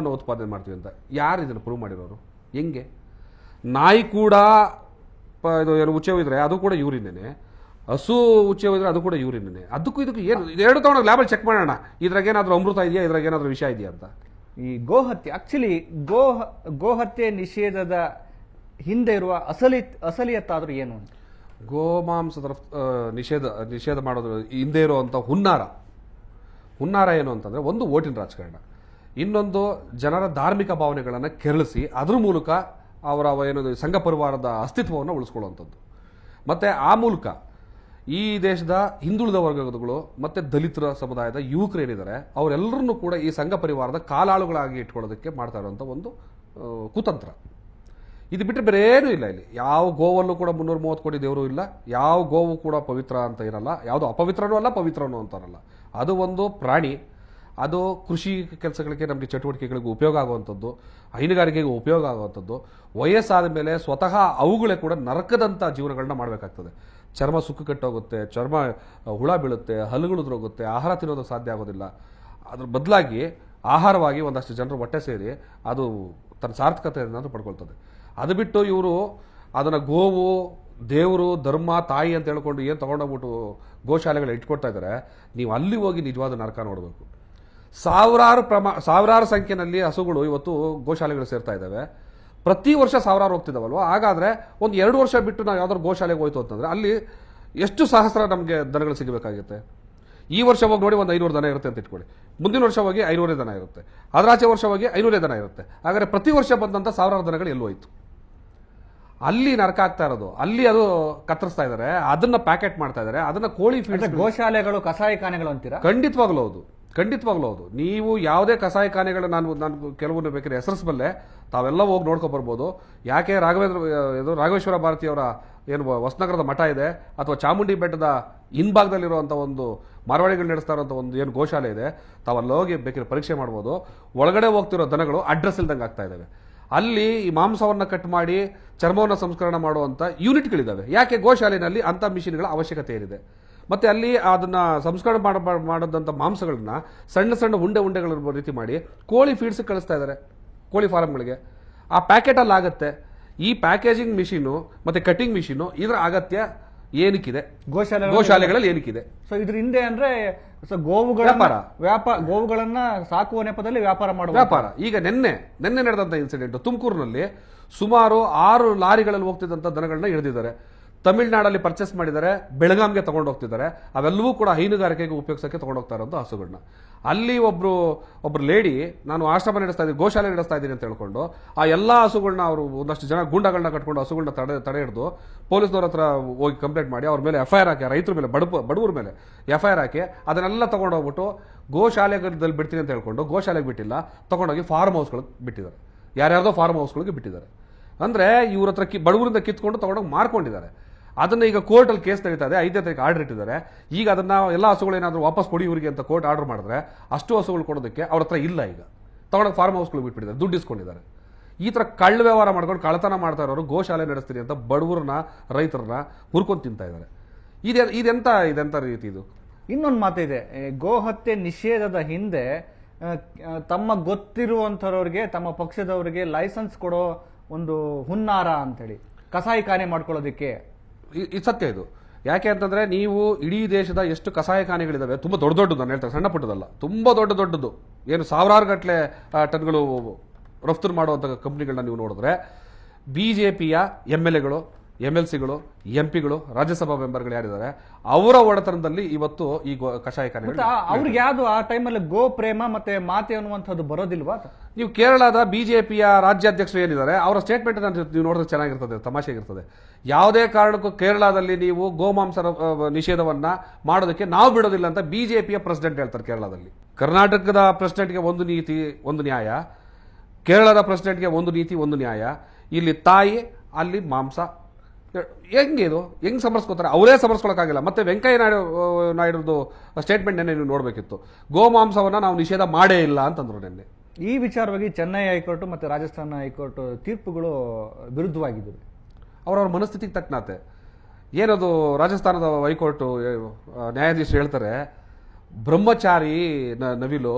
ಅನ್ನವನ್ನು ಉತ್ಪಾದನೆ ಮಾಡ್ತೀವಿ ಅಂತ. ಯಾರು ಇದನ್ನು ಪ್ರೂವ್ ಮಾಡಿರೋರು? ಹೆಂಗೆ? ನಾಯಿ ಕೂಡ ಇದು ಏನು ಉಚ್ಚೆ ಹೋಗಿದ್ರೆ ಅದು ಕೂಡ ಯೂರಿನೇ, ಹಸು ಉಚ್ಚೆ ಹೋಗಿದ್ರೆ ಅದು ಕೂಡ ಯೂರಿನೇ. ಅದಕ್ಕೂ ಇದಕ್ಕೂ ಏನು, ಎರಡು ತಗೊಂಡು ಲ್ಯಾಬಲ್ಲಿ ಚೆಕ್ ಮಾಡೋಣ, ಇದ್ರಾಗೇನಾದ್ರೂ ಅಮೃತ ಇದೆಯಾ, ಇದ್ರಾಗೇನಾದ್ರೂ ವಿಷಯ ಇದೆಯಾ ಅಂತ. ಈ ಗೋಹತ್ಯೆ ಆಕ್ಚುಲಿ ಗೋಹತ್ಯೆ ನಿಷೇಧದ ಹಿಂದೆ ಇರುವ ಅಸಲಿಯತ್ತಾದ್ರೂ ಏನು ಅಂತ? ಗೋಮಾಂಸದ ನಿಷೇಧ ಮಾಡೋದ್ರ ಹಿಂದೆ ಇರುವಂಥ ಹುನ್ನಾರ ಏನು ಅಂತಂದರೆ, ಒಂದು ಓಟಿನ ರಾಜಕಾರಣ, ಇನ್ನೊಂದು ಜನರ ಧಾರ್ಮಿಕ ಭಾವನೆಗಳನ್ನು ಕೆರಳಿಸಿ ಅದ್ರ ಮೂಲಕ ಅವರ ಏನು ಸಂಘ ಪರಿವಾರದ ಅಸ್ತಿತ್ವವನ್ನು ಉಳಿಸ್ಕೊಳ್ಳುವಂಥದ್ದು. ಮತ್ತು ಆ ಮೂಲಕ ಈ ದೇಶದ ಹಿಂದುಳಿದ ವರ್ಗಗಳು ಮತ್ತು ದಲಿತರ ಸಮುದಾಯದ ಯುವಕರು ಏನಿದ್ದಾರೆ ಅವರೆಲ್ಲರನ್ನೂ ಕೂಡ ಈ ಸಂಘ ಪರಿವಾರದ ಕಾಲಾಳುಗಳಾಗಿ ಇಟ್ಕೊಳ್ಳೋದಕ್ಕೆ ಮಾಡ್ತಾ ಇರುವಂಥ ಒಂದು ಕುತಂತ್ರ. ಇದು ಬಿಟ್ಟರೆ ಬೇರೆ ಏನೂ ಇಲ್ಲ. ಇಲ್ಲಿ ಯಾವ ಗೋವಲ್ಲೂ ಕೂಡ 330 ಕೋಟಿ ದೇವರು ಇಲ್ಲ, ಯಾವ ಗೋವು ಕೂಡ ಪವಿತ್ರ ಅಂತ ಇರಲ್ಲ, ಯಾವುದು ಅಪವಿತ್ರನೂ ಅಲ್ಲ ಪವಿತ್ರನೂ ಅಂತಾರಲ್ಲ. ಅದು ಒಂದು ಪ್ರಾಣಿ, ಅದು ಕೃಷಿ ಕೆಲಸಗಳಿಗೆ, ನಮಗೆ ಚಟುವಟಿಕೆಗಳಿಗೆ ಉಪಯೋಗ ಆಗುವಂಥದ್ದು, ಹೈನುಗಾರಿಕೆಗೆ ಉಪಯೋಗ ಆಗುವಂಥದ್ದು. ವಯಸ್ಸಾದ ಮೇಲೆ ಸ್ವತಃ ಅವುಗಳೇ ಕೂಡ ನರಕದಂಥ ಜೀವನಗಳನ್ನ ಮಾಡಬೇಕಾಗ್ತದೆ. ಚರ್ಮ ಸುಕ್ಕು ಕಟ್ಟೋಗುತ್ತೆ, ಚರ್ಮ ಹುಳ ಬೀಳುತ್ತೆ, ಹಲ್ಲುಗಳಿದ್ರೋಗುತ್ತೆ, ಆಹಾರ ತಿನ್ನೋದು ಸಾಧ್ಯ ಆಗೋದಿಲ್ಲ. ಅದ್ರ ಬದಲಾಗಿ ಆಹಾರವಾಗಿ ಒಂದಷ್ಟು ಜನರು ಹೊಟ್ಟೆ ಸೇರಿ ಅದು ತನ್ನ ಸಾರ್ಥಕತೆಯನ್ನು ಪಡ್ಕೊಳ್ತದೆ. ಅದು ಬಿಟ್ಟು ಇವರು ಅದನ್ನು ಗೋವು ದೇವರು ಧರ್ಮ ತಾಯಿ ಅಂತ ಹೇಳ್ಕೊಂಡು ಏನು ತೊಗೊಂಡೋಗ್ಬಿಟ್ಟು ಗೋಶಾಲೆಗಳು ಇಟ್ಕೊಡ್ತಾ ಇದ್ದಾರೆ. ನೀವು ಅಲ್ಲಿ ಹೋಗಿ ನಿಜವಾದ ನರಕ ನೋಡಬೇಕು. ಸಾವಿರಾರು ಸಂಖ್ಯೆಯಲ್ಲಿ ಹಸುಗಳು ಇವತ್ತು ಗೋಶಾಲೆಗಳು ಸೇರ್ತಾ ಇದ್ದಾವೆ. ಪ್ರತಿ ವರ್ಷ ಸಾವಿರಾರು ಹೋಗ್ತಿದ್ದಾವಲ್ವ. ಹಾಗಾದರೆ ಒಂದು 2 ವರ್ಷ ಬಿಟ್ಟು ನಾವು ಯಾವ್ದಾದ್ರು ಗೋಶಾಲೆಗೆ ಹೋಯ್ತು ಅಂತಂದರೆ ಅಲ್ಲಿ ಎಷ್ಟು ಸಹಸ್ರ ನಮಗೆ ದನಗಳು ಸಿಗಬೇಕಾಗುತ್ತೆ. ಈ ವರ್ಷ ಹೋಗಿ ನೋಡಿ ಒಂದು 500 ದನ ಇರುತ್ತೆ ಅಂತ ಇಟ್ಕೊಳ್ಳಿ, ಮುಂದಿನ ವರ್ಷ ಹೋಗಿ 500 ದನ ಇರುತ್ತೆ, ಅದರಾಚೆ ವರ್ಷ ಹೋಗಿ 500 ದನ ಇರುತ್ತೆ. ಹಾಗಾದರೆ ಪ್ರತಿ ವರ್ಷ ಬಂದಂಥ ಸಾವಿರಾರು ದನಗಳು ಎಲ್ಲೂ ಹೋಯ್ತು. ಅಲ್ಲಿ ನರಕ ಆಗ್ತಾ ಇರೋದು, ಅಲ್ಲಿ ಅದು ಕತ್ತರಿಸ್ತಾ ಇದ್ದಾರೆ, ಅದನ್ನ ಪ್ಯಾಕೆಟ್ ಮಾಡ್ತಾ ಇದ್ದಾರೆ, ಅದನ್ನ ಕೋಳಿ ಫೀಡ್. ಗೋಶಾಲೆಗಳು ಕಸಾಯಿಖಾನೆಗಳು ಅಂತೀರಾ? ಖಂಡಿತವಾಗ್ಲೂ ಹೌದು. ನೀವು ಯಾವುದೇ ಕಸಾಯಿಖಾನೆಗಳು ನಾನು ಕೆಲವೊಂದು ಬೇಕಾದ್ರೆ ಹೆಸರಿಸಬಲ್ಲೆ, ತಾವೆಲ್ಲ ಹೋಗಿ ನೋಡ್ಕೊಂಡು ಬರ್ಬೋದು. ಯಾಕೆ ರಾಘವೇಶ್ವರ ಭಾರತಿಯವರ ಏನು ಹೊಸನಗರದ ಮಠ ಇದೆ, ಅಥವಾ ಚಾಮುಂಡಿ ಬೆಟ್ಟದ ಹಿಂಭಾಗದಲ್ಲಿರುವಂಥ ಒಂದು ಮಾರವಾಡಿಗಳು ನಡೆಸ್ತಾ ಇರುವಂಥ ಒಂದು ಏನು ಗೋಶಾಲೆ ಇದೆ, ತಾವೆಲ್ಲ ಹೋಗಿ ಬೇಕಾದ್ರೆ ಪರೀಕ್ಷೆ ಮಾಡ್ಬೋದು. ಒಳಗಡೆ ಹೋಗ್ತಿರೋ ದನಗಳು ಅಡ್ರೆಸ್ ಇಲ್ದಂಗೆ ಆಗ್ತಾ ಇದ್ದಾವೆ. ಅಲ್ಲಿ ಈ ಮಾಂಸವನ್ನು ಕಟ್ ಮಾಡಿ ಚರ್ಮವನ್ನು ಸಂಸ್ಕರಣ ಮಾಡುವಂಥ ಯೂನಿಟ್ಗಳಿದ್ದಾವೆ. ಯಾಕೆ? ಗೋಶಾಲೆಯಲ್ಲಿ ಅಂಥ ಮಿಷಿನ್ಗಳ ಅವಶ್ಯಕತೆ ಏನಿದೆ. ಮತ್ತು ಅಲ್ಲಿ ಅದನ್ನು ಸಂಸ್ಕರಣೆ ಮಾಡೋದಂಥ ಮಾಂಸಗಳನ್ನ ಸಣ್ಣ ಉಂಡೆಗಳ ರೀತಿ ಮಾಡಿ ಕೋಳಿ ಫೀಡ್ಸ್ ಕಳಿಸ್ತಾ ಇದ್ದಾರೆ, ಕೋಳಿ ಫಾರಮ್ಗಳಿಗೆ. ಆ ಪ್ಯಾಕೆಟಲ್ಲಿ ಆಗುತ್ತೆ. ಈ ಪ್ಯಾಕೇಜಿಂಗ್ ಮಿಷಿನು ಮತ್ತು ಕಟಿಂಗ್ ಮಿಷಿನು ಇದರ ಅಗತ್ಯ ಏನಕ್ಕಿದೆ ಗೋಶಾಲೆಗಳಲ್ಲಿ ಏನಕ್ಕಿದೆ? ಸೊ ಇದ್ರ ಹಿಂದೆ ಅಂದ್ರೆ ಗೋವುಗಳನ್ನ ಸಾಕುವ ನೆಪದಲ್ಲಿ ವ್ಯಾಪಾರ. ಈಗ ನಿನ್ನೆ ನಡೆದಂತ ಇನ್ಸಿಡೆಂಟ್ ತುಮಕೂರಿನಲ್ಲಿ ಸುಮಾರು 6 ಲಾರಿಗಳಲ್ಲಿ ಹೋಗ್ತಿದ್ದಂಥ ದನಗಳನ್ನ ಹಿಡಿದಿದ್ದಾರೆ. ತಮಿಳುನಾಡಲ್ಲಿ ಪರ್ಚೇಸ್ ಮಾಡಿದ್ದಾರೆ, ಬೆಳಗಾಂಗೆ ತಗೊಂಡು ಹೋಗ್ತಿದ್ದಾರೆ. ಅವೆಲ್ಲವೂ ಕೂಡ ಹೈನುಗಾರಿಕೆಗೆ ಉಪಯೋಗಿಸೋಕ್ಕೆ ತಗೊಂಡೋಗ್ತಾ ಇರೋಂಥ ಹಸುಗಳನ್ನ. ಅಲ್ಲಿ ಒಬ್ರು ಲೇಡಿ, ನಾನು ಆಶ್ರಮ ನಡೆಸ್ತಾ ಇದ್ದೀನಿ, ಗೋಶಾಲೆ ನಡೆಸ್ತಾ ಇದ್ದೀನಿ ಅಂತ ಹೇಳ್ಕೊಂಡು ಆ ಎಲ್ಲ ಹಸುಗಳನ್ನ ಅವರು ಒಂದಷ್ಟು ಜನ ಗೂಂಡಗಳನ್ನ ಕಟ್ಕೊಂಡು ಹಸುಗಳನ್ನ ತಡೆ ಹಿಡಿದು ಪೊಲೀಸ್ನವ್ರ ಹತ್ರ ಹೋಗಿ ಕಂಪ್ಲೇಂಟ್ ಮಾಡಿ ಅವ್ರ ಮೇಲೆ FIR ಹಾಕಿ, ರೈತರ ಮೇಲೆ ಬಡವರ ಮೇಲೆ FIR ಹಾಕಿ ಅದನ್ನೆಲ್ಲ ತಗೊಂಡೋಗ್ಬಿಟ್ಟು ಗೋಶಾಲೆಗಳಲ್ಲಿ ಬಿಡ್ತೀನಿ ಅಂತ ಹೇಳ್ಕೊಂಡು ಗೋಶಾಲೆಗೆ ಬಿಟ್ಟಿಲ್ಲ, ತಗೊಂಡೋಗಿ ಫಾರ್ಮ್ ಹೌಸ್ಗಳಿಗೆ ಬಿಟ್ಟಿದ್ದಾರೆ. ಯಾರ್ಯಾರ್ದೋ ಫಾರ್ಮ್ ಹೌಸ್ಗಳಿಗೆ ಬಿಟ್ಟಿದ್ದಾರೆ. ಅಂದರೆ ಇವ್ರ ಹತ್ರ ಬಡವರಿಂದ ಕಿತ್ಕೊಂಡು ತಗೊಂಡೋಗಿ ಮಾರ್ಕೊಂಡಿದ್ದಾರೆ. ಅದನ್ನು ಈಗ ಕೋರ್ಟಲ್ಲಿ ಕೇಸ್ ನಡೀತಾ ಇದೆ. 5ನೇ ತಾರೀಕು ಆರ್ಡರ್ ಇಟ್ಟಿದ್ದಾರೆ. ಈಗ ಅದನ್ನ ಎಲ್ಲ ಹಸುಗಳು ಏನಾದರೂ ವಾಪಸ್ ಕೊಡಿ ಇವರಿಗೆ ಅಂತ ಕೋರ್ಟ್ ಆರ್ಡರ್ ಮಾಡಿದ್ರೆ ಅಷ್ಟು ಹಸುಗಳು ಕೊಡೋದಕ್ಕೆ ಅವ್ರ ಹತ್ರ ಇಲ್ಲ. ಈಗ ತಗೊಂಡೋಗಿ ಫಾರ್ಮ್ ಹೌಸ್ಗಳು ಬಿಟ್ಬಿಟ್ಟಿದ್ದಾರೆ, ದುಡ್ಡು ಇಸ್ಕೊಂಡಿದ್ದಾರೆ. ಈ ಥರ ಕಳ್ಳ ವ್ಯವಹಾರ ಮಾಡ್ಕೊಂಡು ಕಳ್ಳತನ ಮಾಡ್ತಾ ಇರೋರು ಗೋಶಾಲೆ ನಡೆಸ್ತೀನಿ ಅಂತ ಬಡವರನ್ನ ರೈತರನ್ನ ಹುರ್ಕೊಂಡು ತಿಂತಾ ಇದ್ದಾರೆ. ಇದೆಂತ ರೀತಿ ಇದು? ಇನ್ನೊಂದು ಮಾತಿದೆ, ಗೋಹತ್ಯೆ ನಿಷೇಧದ ಹಿಂದೆ ತಮ್ಮ ಗೊತ್ತಿರುವಂಥವ್ರಿಗೆ, ತಮ್ಮ ಪಕ್ಷದವರಿಗೆ ಲೈಸೆನ್ಸ್ ಕೊಡೋ ಒಂದು ಹುನ್ನಾರ ಅಂತೇಳಿ ಕಸಾಯಿಖಾನೆ ಮಾಡ್ಕೊಳ್ಳೋದಕ್ಕೆ. ಇದು ಸತ್ಯ. ಇದು ಯಾಕೆ ಅಂತಂದ್ರೆ, ನೀವು ಇಡೀ ದೇಶದ ಎಷ್ಟು ಕಸಾಯಿಖಾನೆಗಳಿದಾವೆ, ತುಂಬಾ ದೊಡ್ಡದು, ನಾನು ಹೇಳ್ತೇನೆ, ಸಣ್ಣ ಪುಟ್ಟದಲ್ಲ, ತುಂಬಾ ದೊಡ್ಡದು, ಏನು ಸಾವಿರಾರು ಗಟ್ಟಲೆ ಟನ್ಗಳು ರಫ್ತು ಮಾಡುವಂಥ ಕಂಪ್ನಿಗಳನ್ನ ನೀವು ನೋಡಿದ್ರೆ BJPಯ MLAಗಳು, MLCಗಳು, MP ಗಳು, ರಾಜ್ಯಸಭಾ ಮೆಂಬರ್ಗಳು ಯಾರಿದ್ದಾರೆ ಅವರ ಒಡೆತನದಲ್ಲಿ ಇವತ್ತು ಈ ಕಷಾಯಖಾನೆ. ಅವ್ರಿಗೆ ಯಾವ್ದು ಆ ಟೈಮಲ್ಲಿ ಗೋ ಪ್ರೇಮ ಮತ್ತೆ ಮಾತೆ ಅನ್ನುವಂಥದ್ದು ಬರೋದಿಲ್ವಾ? ನೀವು ಕೇರಳದ BJPಯ ರಾಜ್ಯಾಧ್ಯಕ್ಷರು ಏನಿದ್ದಾರೆ ಅವರ ಸ್ಟೇಟ್ಮೆಂಟ್ ನೀವು ನೋಡಿದ್ರೆ ಚೆನ್ನಾಗಿರ್ತದೆ, ತಮಾಷೆಗಿರ್ತದೆ. ಯಾವುದೇ ಕಾರಣಕ್ಕೂ ಕೇರಳದಲ್ಲಿ ನೀವು ಗೋಮಾಂಸ ನಿಷೇಧವನ್ನ ಮಾಡೋದಕ್ಕೆ ನಾವು ಬಿಡೋದಿಲ್ಲ ಅಂತ BJPಯ ಪ್ರೆಸಿಡೆಂಟ್ ಹೇಳ್ತಾರೆ ಕೇರಳದಲ್ಲಿ. ಕರ್ನಾಟಕದ ಪ್ರೆಸಿಡೆಂಟ್ಗೆ ಒಂದು ನೀತಿ ಒಂದು ನ್ಯಾಯ, ಕೇರಳದ ಪ್ರೆಸಿಡೆಂಟ್ಗೆ ಒಂದು ನೀತಿ ಒಂದು ನ್ಯಾಯ. ಇಲ್ಲಿ ತಾಯಿ, ಅಲ್ಲಿ ಮಾಂಸ. ಹೆಂಗೆ ಇದು? ಹೆಂಗೆ ಸಮರ್ಸ್ಕೋತಾರೆ? ಅವರೇ ಸಮರ್ಸ್ಕೊಳಕ್ಕಾಗಿಲ್ಲ. ಮತ್ತೆ ವೆಂಕಯ್ಯ ನಾಯ್ಡುದು ಸ್ಟೇಟ್ಮೆಂಟ್ ನೆನ್ನೆ ನೀವು ನೋಡಬೇಕಿತ್ತು. ಗೋಮಾಂಸವನ್ನ ನಾವು ನಿಷೇಧ ಮಾಡೇ ಇಲ್ಲ ಅಂತಂದ್ರು ನೆನ್ನೆ. ಈ ವಿಚಾರವಾಗಿ ಚೆನ್ನೈ ಹೈಕೋರ್ಟ್ ಮತ್ತೆ ರಾಜಸ್ಥಾನ ಹೈಕೋರ್ಟ್ ತೀರ್ಪುಗಳು ವಿರುದ್ಧವಾಗಿದ್ದವು. ಅವರವ್ರ ಮನಸ್ಥಿತಿಗೆ ತಕ್ಕನಾತೆ. ಏನದು ರಾಜಸ್ಥಾನದ ಹೈಕೋರ್ಟ್ ನ್ಯಾಯಾಧೀಶರು ಹೇಳ್ತಾರೆ, ಬ್ರಹ್ಮಚಾರಿ ನವಿಲು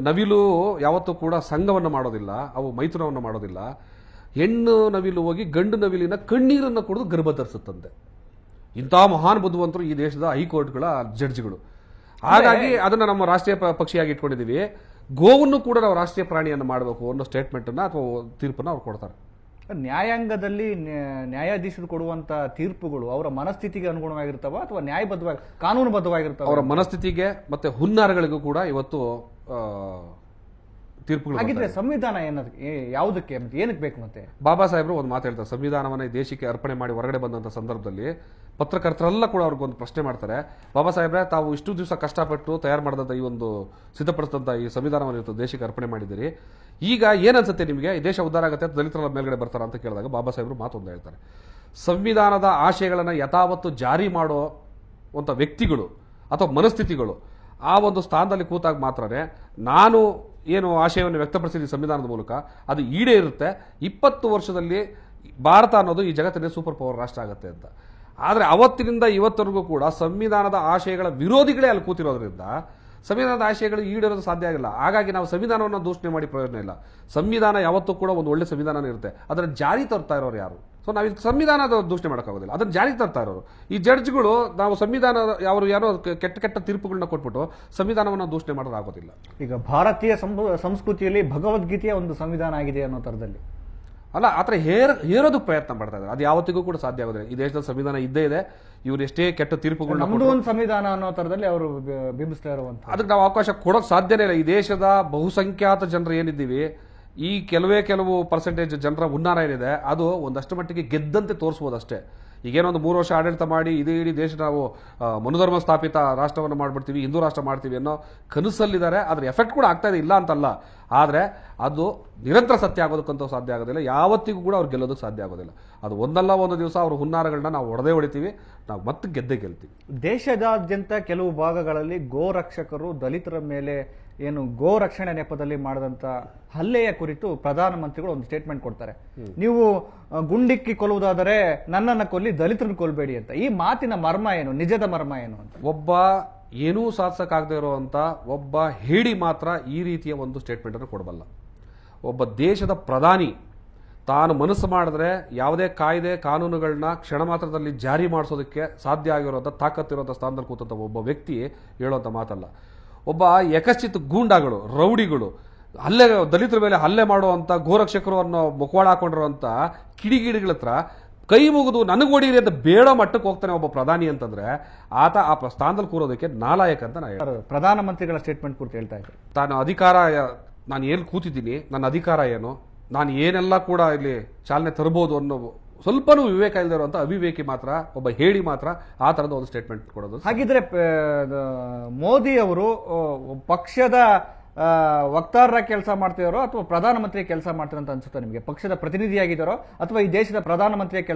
ನವಿಲು ಯಾವತ್ತೂ ಕೂಡ ಸಂಘವನ್ನು ಮಾಡೋದಿಲ್ಲ, ಅವು ಮೈಥುನವನ್ನು ಮಾಡೋದಿಲ್ಲ. ಹೆಣ್ಣು ನವಿಲು ಹೋಗಿ ಗಂಡು ನವಿಲಿನ ಕಣ್ಣೀರನ್ನು ಕುಡಿದು ಗರ್ಭ ಧರಿಸುತ್ತಂತೆ. ಇಂಥ ಮಹಾನ್ ಬುದ್ಧಿವಂತರು ಈ ದೇಶದ ಹೈಕೋರ್ಟ್ಗಳ ಜಡ್ಜ್ಗಳು. ಹಾಗಾಗಿ ಅದನ್ನ ನಮ್ಮ ರಾಷ್ಟ್ರೀಯ ಪಕ್ಷಿಯಾಗಿ ಇಟ್ಕೊಂಡಿದ್ದೀವಿ. ಗೋವನ್ನು ಕೂಡ ನಾವು ರಾಷ್ಟ್ರೀಯ ಪ್ರಾಣಿಯನ್ನು ಮಾಡಬೇಕು ಅನ್ನೋ ಸ್ಟೇಟ್ಮೆಂಟ್ ಅನ್ನ ಅಥವಾ ತೀರ್ಪನ್ನು ಅವ್ರು ಕೊಡ್ತಾರೆ. ನ್ಯಾಯಾಂಗದಲ್ಲಿ ನ್ಯಾಯಾಧೀಶರು ಕೊಡುವಂತ ತೀರ್ಪುಗಳು ಅವರ ಮನಸ್ಥಿತಿಗೆ ಅನುಗುಣವಾಗಿರ್ತಾವ ಅಥವಾ ನ್ಯಾಯಬದ್ಧವಾಗಿ ಕಾನೂನುಬದ್ಧವಾಗಿರ್ತಾವ? ಅವರ ಮನಸ್ಥಿತಿಗೆ ಮತ್ತೆ ಹುನ್ನಾರಗಳಿಗೂ ಕೂಡ ಇವತ್ತು ತೀರ್ಪುಗಳು. ಹಾಗಿದ್ರೆ ಸಂವಿಧಾನ ಯಾವುದಕ್ಕೆ ಏನಕ್ಕೆ ಬೇಕು? ಮತ್ತೆ ಬಾಬಾ ಸಾಹೇಬರು ಒಂದು ಮಾತು ಹೇಳ್ತಾರೆ, ಸಂವಿಧಾನವನ್ನ ಈ ದೇಶಕ್ಕೆ ಅರ್ಪಣೆ ಮಾಡಿ ಹೊರಗಡೆ ಬಂದಂತ ಸಂದರ್ಭದಲ್ಲಿ ಪತ್ರಕರ್ತರೆಲ್ಲ ಕೂಡ ಅವ್ರಿಗೊಂದು ಪ್ರಶ್ನೆ ಮಾಡ್ತಾರೆ, ಬಾಬಾ ಸಾಹೇಬ್ರೆ ತಾವು ಇಷ್ಟು ದಿವಸ ಕಷ್ಟಪಟ್ಟು ತಯಾರು ಮಾಡಿದಂತ ಈ ಒಂದು ಸಿದ್ಧಪಡಿಸಿದಂತ ಈ ಸಂವಿಧಾನವನ್ನು ದೇಶಕ್ಕೆ ಅರ್ಪಣೆ ಮಾಡಿದಿರಿ, ಈಗ ಏನನ್ಸುತ್ತೆ ನಿಮಗೆ, ಈ ದೇಶ ಉದ್ಧಾರ ಆಗುತ್ತೆ ದಲಿತರ ಮೇಲ್ಗಡೆ ಬರ್ತಾರ ಅಂತ ಕೇಳಿದಾಗ ಬಾಬಾ ಸಾಹೇಬರು ಮಾತೊಂದು ಹೇಳ್ತಾರೆ, ಸಂವಿಧಾನದ ಆಶಯಗಳನ್ನು ಯಥಾವತ್ತು ಜಾರಿ ಮಾಡೋ ಅಂತ ವ್ಯಕ್ತಿಗಳು ಅಥವಾ ಮನಸ್ಥಿತಿಗಳು ಆ ಒಂದು ಸ್ಥಾನದಲ್ಲಿ ಕೂತಾಗ ಮಾತ್ರನೇ ನಾನು ಏನು ಆಶಯವನ್ನು ವ್ಯಕ್ತಪಡಿಸಿದ ಸಂವಿಧಾನದ ಮೂಲಕ ಅದು ಈಡೇರುತ್ತೆ. 20 ವರ್ಷದಲ್ಲಿ ಭಾರತ ಅನ್ನೋದು ಈ ಜಗತ್ತಿನ ಸೂಪರ್ ಪವರ್ ರಾಷ್ಟ್ರ ಆಗುತ್ತೆ ಅಂತ. ಆದರೆ ಅವತ್ತಿನಿಂದ ಇವತ್ತರೆಗೂ ಕೂಡ ಸಂವಿಧಾನದ ಆಶಯಗಳ ವಿರೋಧಿಗಳೇ ಅಲ್ಲಿ ಕೂತಿರೋದ್ರಿಂದ ಸಂವಿಧಾನದ ಆಶಯಗಳು ಈಡೇರೋದು ಸಾಧ್ಯ ಆಗಿಲ್ಲ. ಹಾಗಾಗಿ ನಾವು ಸಂವಿಧಾನವನ್ನು ದೂಷಣೆ ಮಾಡಿ ಪ್ರಯೋಜನ ಇಲ್ಲ. ಸಂವಿಧಾನ ಯಾವತ್ತೂ ಕೂಡ ಒಂದು ಒಳ್ಳೆ ಸಂವಿಧಾನ ಇರುತ್ತೆ, ಅದರ ಜಾರಿ ತರ್ತಾ ಇರೋರು ಯಾರು? ಸೊ ನಾವು ಇದು ಸಂವಿಧಾನದ ದೂಷಣೆ ಮಾಡೋಕ್ಕಾಗೋದಿಲ್ಲ, ಅದನ್ನು ಜಾರಿಗೆ ತರ್ತಾ ಇರೋರು ಈ ಜಡ್ಜ್ಗಳು. ನಾವು ಸಂವಿಧಾನ ಅವರು ಯಾರೋ ಕೆಟ್ಟ ಕೆಟ್ಟ ತೀರ್ಪುಗಳನ್ನ ಕೊಟ್ಬಿಟ್ಟು ಸಂವಿಧಾನವನ್ನು ದೂಷಣೆ ಮಾಡೋದಾಗೋದಿಲ್ಲ. ಈಗ ಭಾರತೀಯ ಸಂಸ್ಕೃತಿಯಲ್ಲಿ ಭಗವದ್ಗೀತೆಯ ಒಂದು ಸಂವಿಧಾನ ಆಗಿದೆ ಅನ್ನೋ ತರದಲ್ಲಿ ಅಲ್ಲ, ಆ ಥರ ಹೇರೋದು ಪ್ರಯತ್ನ ಮಾಡ್ತಾ ಇದ್ದಾರೆ. ಅದು ಯಾವತ್ತಿಗೂ ಕೂಡ ಸಾಧ್ಯ ಆಗೋದಿಲ್ಲ. ಈ ದೇಶದ ಸಂವಿಧಾನ ಇದ್ದೇ ಇದೆ. ಇವ್ರು ಎಷ್ಟೇ ಕೆಟ್ಟ ತೀರ್ಪುಗಳನ್ನ ನಮ್ದು ಒಂದು ಸಂವಿಧಾನ ಅನ್ನೋ ತರದಲ್ಲಿ ಅವರು ಬಿಂಬಿಸ್ತಾ ಇರುವಂತ ಅದಕ್ಕೆ ನಾವು ಅವಕಾಶ ಕೊಡೋಕೆ ಸಾಧ್ಯನೇ ಇಲ್ಲ. ಈ ದೇಶದ ಬಹುಸಂಖ್ಯಾತ ಜನರು ಏನಿದ್ದೀವಿ, ಈ ಕೆಲವು ಪರ್ಸೆಂಟೇಜ್ ಜನರ ಹುನ್ನಾರ ಏನಿದೆ ಅದು ಒಂದಷ್ಟು ಮಟ್ಟಿಗೆ ಗೆದ್ದಂತೆ ತೋರಿಸಬಹುದು ಅಷ್ಟೇ. ಈಗೇನೋ ಒಂದು 3 ವರ್ಷ ಆಡಳಿತ ಮಾಡಿ ಇಡೀ ದೇಶ ನಾವು ಮನುಧರ್ಮ ಸ್ಥಾಪಿತ ರಾಷ್ಟ್ರವನ್ನು ಮಾಡ್ಬಿಡ್ತೀವಿ, ಹಿಂದೂ ರಾಷ್ಟ್ರ ಮಾಡ್ತೀವಿ ಅನ್ನೋ ಕನಸಲ್ಲಿದ್ದಾರೆ. ಅದ್ರ ಎಫೆಕ್ಟ್ ಕೂಡ ಆಗ್ತಾ ಇದೆ, ಇಲ್ಲ ಅಂತಲ್ಲ. ಆದರೆ ಅದು ನಿರಂತರ ಸತ್ಯ ಆಗೋದಕ್ಕಂತೂ ಸಾಧ್ಯ ಆಗೋದಿಲ್ಲ. ಯಾವತ್ತಿಗೂ ಕೂಡ ಅವ್ರು ಗೆಲ್ಲೋದಕ್ಕೆ ಸಾಧ್ಯ ಆಗೋದಿಲ್ಲ. ಅದು ಒಂದಲ್ಲ ಒಂದು ದಿವಸ ಅವ್ರ ಹುನ್ನಾರಗಳನ್ನ ನಾವು ಹೊಡೆತೀವಿ, ನಾವು ಮತ್ತೆ ಗೆಲ್ತೀವಿ. ದೇಶದಾದ್ಯಂತ ಕೆಲವು ಭಾಗಗಳಲ್ಲಿ ಗೋರಕ್ಷಕರು ದಲಿತರ ಮೇಲೆ ಏನು ಗೋ ರಕ್ಷಣೆ ನೆಪದಲ್ಲಿ ಮಾಡಿದಂತ ಹಲ್ಲೆಯ ಕುರಿತು ಪ್ರಧಾನಮಂತ್ರಿಗಳು ಒಂದು ಸ್ಟೇಟ್ಮೆಂಟ್ ಕೊಡ್ತಾರೆ. ನೀವು ಗುಂಡಿಕ್ಕಿ ಕೊಲ್ಲುವುದಾದರೆ ನನ್ನನ್ನು ಕೊಲ್ಲಿ ದಲಿತರನ್ನು ಕೊಲ್ಲಬೇಡಿ ಅಂತ. ಈ ಮಾತಿನ ಮರ್ಮ ಏನು, ನಿಜದ ಮರ್ಮ ಏನು ಅಂತ? ಒಬ್ಬ ಏನೂ ಸಾಧಿಸಕ್ಕಾಗದೇ ಇರುವಂತ ಒಬ್ಬ ಹೇಡಿ ಮಾತ್ರ ಈ ರೀತಿಯ ಒಂದು ಸ್ಟೇಟ್ಮೆಂಟ್ ಅನ್ನು ಕೊಡಬಲ್ಲ. ಒಬ್ಬ ದೇಶದ ಪ್ರಧಾನಿ ತಾನು ಮನಸ್ಸು ಮಾಡಿದ್ರೆ ಯಾವುದೇ ಕಾಯ್ದೆ ಕಾನೂನುಗಳನ್ನ ಕ್ಷಣ ಮಾತ್ರದಲ್ಲಿ ಜಾರಿ ಮಾಡಿಸೋದಕ್ಕೆ ಸಾಧ್ಯ ಆಗಿರೋಂಥ ತಾಕತ್ತಿರೋಂಥ ಸ್ಥಾನದಲ್ಲಿ ಕೂತಂತ ಒಬ್ಬ ವ್ಯಕ್ತಿ ಹೇಳುವಂಥ ಮಾತಲ್ಲ. ಒಬ್ಬ ಯಕಶ್ಚಿತ್ ಗೂಂಡಾಗಳು, ರೌಡಿಗಳು, ದಲಿತರ ಮೇಲೆ ಹಲ್ಲೆ ಮಾಡುವಂಥ ಗೋರಕ್ಷಕರು ಅನ್ನೋ ಮುಖವಾಡ ಹಾಕೊಂಡಿರುವಂಥ ಕಿಡಿಗಿಡಿಗಳ ಹತ್ರ ಕೈ ಮುಗಿದು ನನಗೊಡೀರಿ ಅಂತ ಬೇಡ ಮಟ್ಟಕ್ಕೆ ಹೋಗ್ತಾನೆ ಒಬ್ಬ ಪ್ರಧಾನಿ ಅಂತಂದ್ರೆ ಆತ ಆ ಸ್ಥಾನದಲ್ಲಿ ಕೂರೋದಕ್ಕೆ ನಾಲಾಯಕ ಅಂತ ನಾ ಹೇಳ್ತೀನಿ. ಪ್ರಧಾನಮಂತ್ರಿಗಳ ಸ್ಟೇಟ್ಮೆಂಟ್ ಕುರಿತು ಹೇಳ್ತಾ ಇದ್ದಾರೆ, ನಾನು ಏನು ಕೂತಿದ್ದೀನಿ, ನನ್ನ ಅಧಿಕಾರ ಏನು, ನಾನು ಏನೆಲ್ಲ ಕೂಡ ಇಲ್ಲಿ ಚಾಲನೆ ತರಬಹುದು ಅನ್ನೋ ಸ್ವಲ್ಪನೂ ವಿವೇಕ ಇಲ್ಲದೆ ಇರುವಂತ ಅವಿವೇಕಿ ಮಾತ್ರ, ಒಬ್ಬ ಹೇಳಿ ಮಾತ್ರ ಆ ತರದ ಒಂದು ಸ್ಟೇಟ್ಮೆಂಟ್ ಕೊಡೋದು. ಹಾಗಿದ್ರೆ ಮೋದಿ ಅವರು ಪಕ್ಷದ ವಕ್ತಾರರ ಕೆಲಸ ಮಾಡ್ತಿದಾರೋ ಅಥವಾ ಪ್ರಧಾನಮಂತ್ರಿ ಕೆಲಸ ಮಾಡ್ತಾರೋ ಅಂತ ಅನ್ಸುತ್ತೆ ನಿಮಗೆ? ಪಕ್ಷದ ಪ್ರತಿನಿಧಿಯಾಗಿದ್ದಾರೋ ಅಥವಾ ಈ ದೇಶದ ಪ್ರಧಾನಮಂತ್ರಿಯ ಕೆಲಸ